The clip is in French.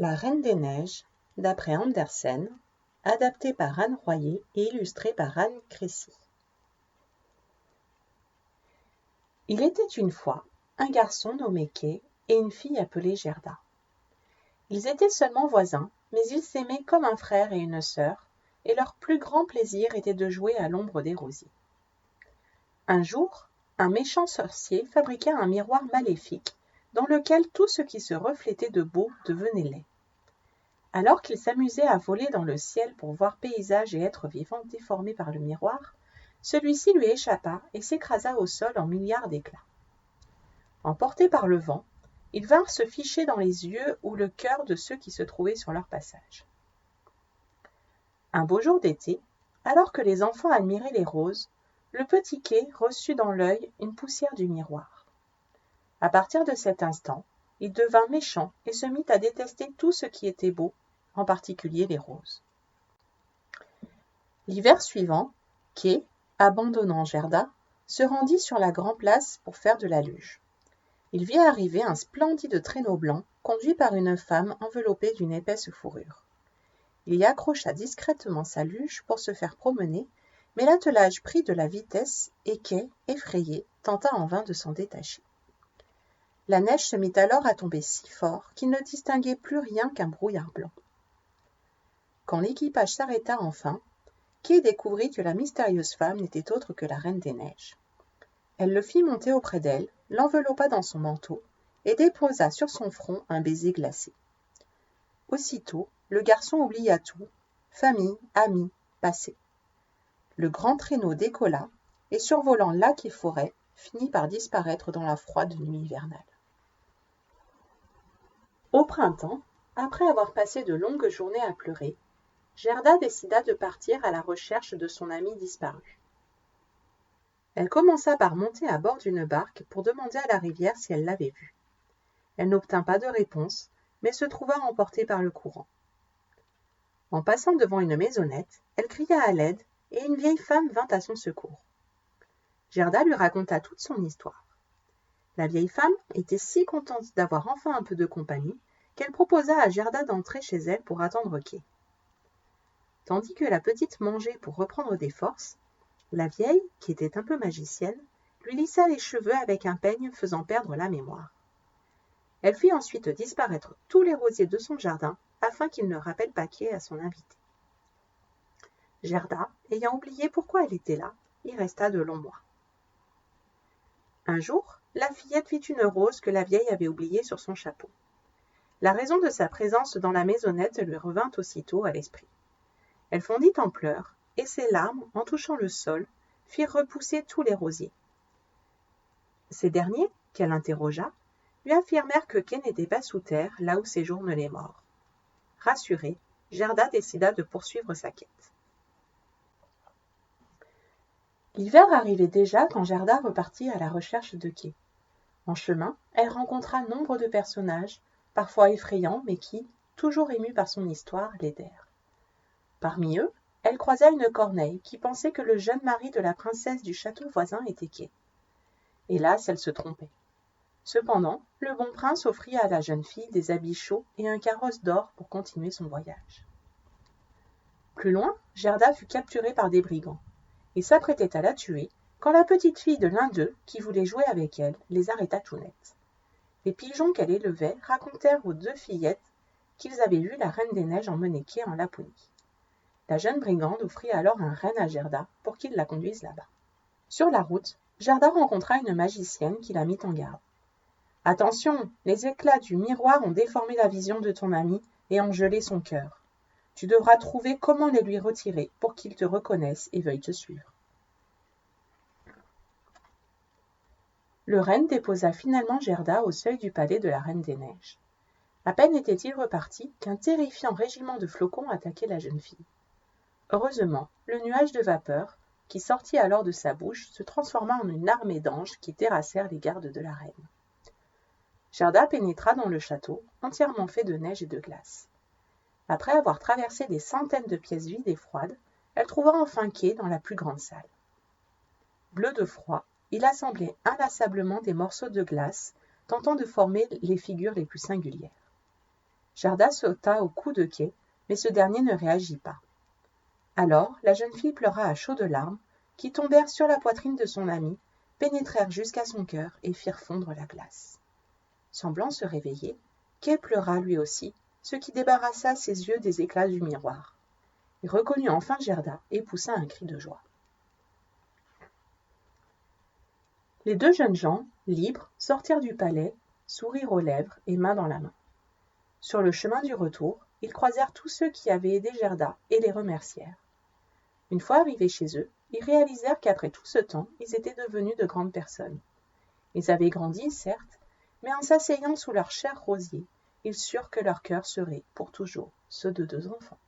La Reine des Neiges, d'après Andersen, adapté par Anne Royer et illustré par Anne Crécy. Il était une fois un garçon nommé Kay et une fille appelée Gerda. Ils étaient seulement voisins, mais ils s'aimaient comme un frère et une sœur, et leur plus grand plaisir était de jouer à l'ombre des rosiers. Un jour, un méchant sorcier fabriqua un miroir maléfique, dans lequel tout ce qui se reflétait de beau devenait laid. Alors qu'il s'amusait à voler dans le ciel pour voir paysages et êtres vivants déformés par le miroir, celui-ci lui échappa et s'écrasa au sol en milliards d'éclats. Emportés par le vent, ils vinrent se ficher dans les yeux ou le cœur de ceux qui se trouvaient sur leur passage. Un beau jour d'été, alors que les enfants admiraient les roses, le petit Kay reçut dans l'œil une poussière du miroir. À partir de cet instant, il devint méchant et se mit à détester tout ce qui était beau, en particulier les roses. L'hiver suivant, Kay, abandonnant Gerda, se rendit sur la Grand-Place pour faire de la luge. Il vit arriver un splendide traîneau blanc conduit par une femme enveloppée d'une épaisse fourrure. Il y accrocha discrètement sa luge pour se faire promener, mais l'attelage prit de la vitesse et Kay, effrayé, tenta en vain de s'en détacher. La neige se mit alors à tomber si fort qu'il ne distinguait plus rien qu'un brouillard blanc. Quand l'équipage s'arrêta enfin, Kay découvrit que la mystérieuse femme n'était autre que la Reine des Neiges. Elle le fit monter auprès d'elle, l'enveloppa dans son manteau et déposa sur son front un baiser glacé. Aussitôt, le garçon oublia tout, famille, amis, passé. Le grand traîneau décolla et, survolant lacs et forêts, finit par disparaître dans la froide nuit hivernale. Au printemps, après avoir passé de longues journées à pleurer, Gerda décida de partir à la recherche de son amie disparue. Elle commença par monter à bord d'une barque pour demander à la rivière si elle l'avait vue. Elle n'obtint pas de réponse, mais se trouva emportée par le courant. En passant devant une maisonnette, elle cria à l'aide et une vieille femme vint à son secours. Gerda lui raconta toute son histoire. La vieille femme était si contente d'avoir enfin un peu de compagnie qu'elle proposa à Gerda d'entrer chez elle pour attendre Kay. Tandis que la petite mangeait pour reprendre des forces, la vieille, qui était un peu magicienne, lui lissa les cheveux avec un peigne faisant perdre la mémoire. Elle fit ensuite disparaître tous les rosiers de son jardin afin qu'il ne rappelle pas Kay à son invité. Gerda, ayant oublié pourquoi elle était là, y resta de longs mois. Un jour, la fillette vit une rose que la vieille avait oubliée sur son chapeau. La raison de sa présence dans la maisonnette lui revint aussitôt à l'esprit. Elle fondit en pleurs, et ses larmes, en touchant le sol, firent repousser tous les rosiers. Ces derniers, qu'elle interrogea, lui affirmèrent que Kay n'était pas sous terre, là où séjournent les morts. Rassurée, Gerda décida de poursuivre sa quête. L'hiver arrivait déjà quand Gerda repartit à la recherche de Kay. En chemin, elle rencontra nombre de personnages, parfois effrayants, mais qui, toujours émus par son histoire, l'aidèrent. Parmi eux, elle croisa une corneille qui pensait que le jeune mari de la princesse du château voisin était Kay. Hélas, elle se trompait. Cependant, le bon prince offrit à la jeune fille des habits chauds et un carrosse d'or pour continuer son voyage. Plus loin, Gerda fut capturée par des brigands. Ils s'apprêtaient à la tuer quand la petite fille de l'un d'eux, qui voulait jouer avec elle, les arrêta tout net. Les pigeons qu'elle élevait racontèrent aux deux fillettes qu'ils avaient vu la Reine des Neiges emmener Kay en Laponie. La jeune brigande offrit alors un renne à Gerda pour qu'il la conduise là-bas. Sur la route, Gerda rencontra une magicienne qui la mit en garde. « Attention, les éclats du miroir ont déformé la vision de ton ami et ont gelé son cœur. Tu devras trouver comment les lui retirer pour qu'il te reconnaisse et veuille te suivre. » Le renne déposa finalement Gerda au seuil du palais de la Reine des Neiges. À peine était-il reparti qu'un terrifiant régiment de flocons attaquait la jeune fille. Heureusement, le nuage de vapeur, qui sortit alors de sa bouche, se transforma en une armée d'anges qui terrassèrent les gardes de la reine. Gerda pénétra dans le château, entièrement fait de neige et de glace. Après avoir traversé des centaines de pièces vides et froides, elle trouva enfin Kay dans la plus grande salle. Bleu de froid, il assemblait inlassablement des morceaux de glace, tentant de former les figures les plus singulières. Gerda sauta au cou de Kay, mais ce dernier ne réagit pas. Alors la jeune fille pleura à chaudes larmes, qui tombèrent sur la poitrine de son ami, pénétrèrent jusqu'à son cœur et firent fondre la glace. Semblant se réveiller, Kay pleura lui aussi, ce qui débarrassa ses yeux des éclats du miroir. Il reconnut enfin Gerda et poussa un cri de joie. Les deux jeunes gens, libres, sortirent du palais, sourire aux lèvres et main dans la main. Sur le chemin du retour, ils croisèrent tous ceux qui avaient aidé Gerda et les remercièrent. Une fois arrivés chez eux, ils réalisèrent qu'après tout ce temps, ils étaient devenus de grandes personnes. Ils avaient grandi, certes, mais en s'asseyant sous leur cher rosier, ils surent que leur cœur serait, pour toujours, ceux de deux enfants.